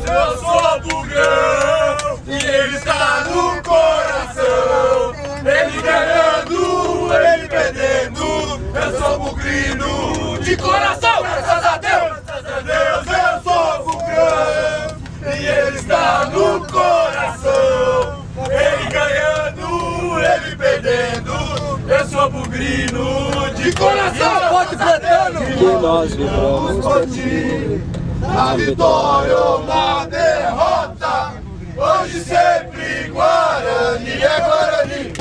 Eu sou bugrão e ele está no coração. Ele ganhando, ele perdendo. Eu sou bugrino de coração. Graças a Deus, eu sou bugrão e ele está no coração. Ele ganhando, ele perdendo. Eu sou bugrino de coração. Que nós vibramos por ti. Na vitória ou na derrota, hoje sempre Guarani, é Guarani,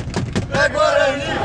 é Guarani.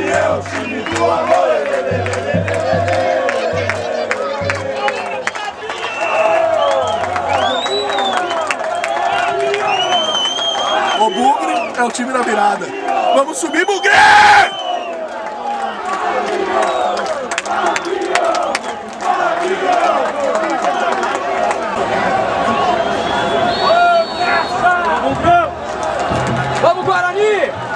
é o time do amor. O Bugre é o time da virada. Vamos subir, Bugre! Vamos, Guarani!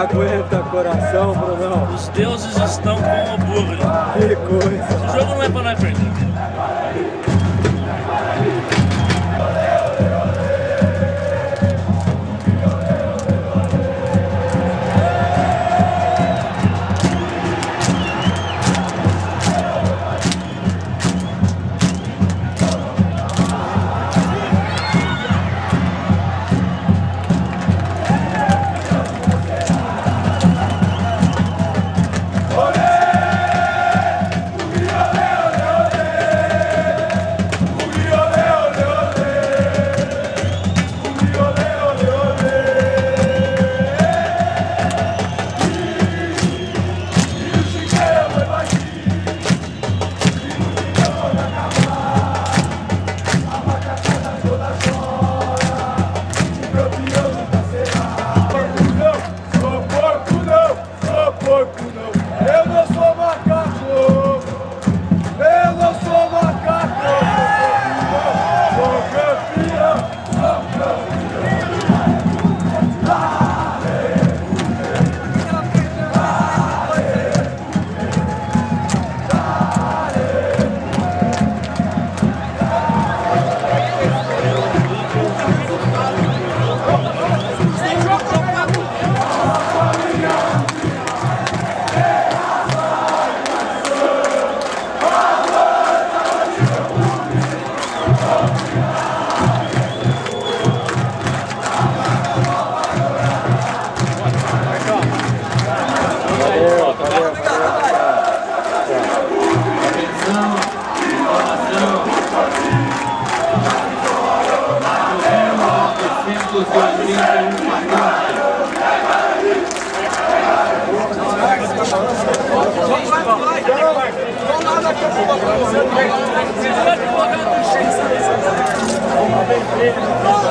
Aguenta, coração, Brunão. Os deuses estão com o Bugre. Que coisa. Esse jogo não é pra nós perder.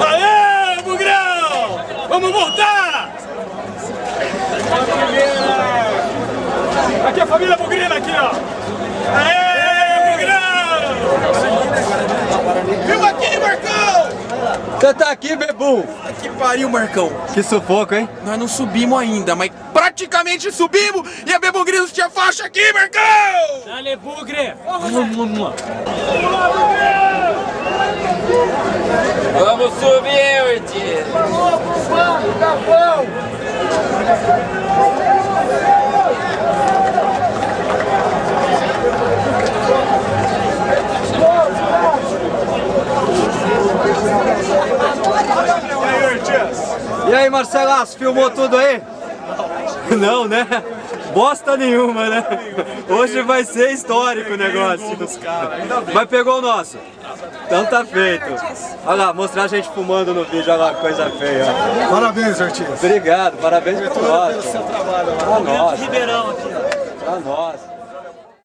Aê, Bugrão! Vamos voltar! Aqui é a família Bugrina, aqui, ó! Aê, Bugrão! Viu aqui, Marcão! Você tá aqui, Bebu? Que pariu, Marcão! Que sufoco, hein? Nós não subimos ainda, mas praticamente subimos e a Bebo Grilos tinha faixa aqui, Marcão! Dale, bugre! Vamos subir, Urti! E aí, Marcelaço, filmou tudo aí? Não, né? Bosta nenhuma, né? Hoje vai ser histórico o negócio. Mas pegou o nosso. Então tá feito. Olha lá, mostrar a gente fumando no vídeo, olha lá, coisa feia. Parabéns, Ortiz. Obrigado, parabéns por nós. Pelo seu trabalho lá. Pra nós. Ribeirão aqui, ó. Pra nós.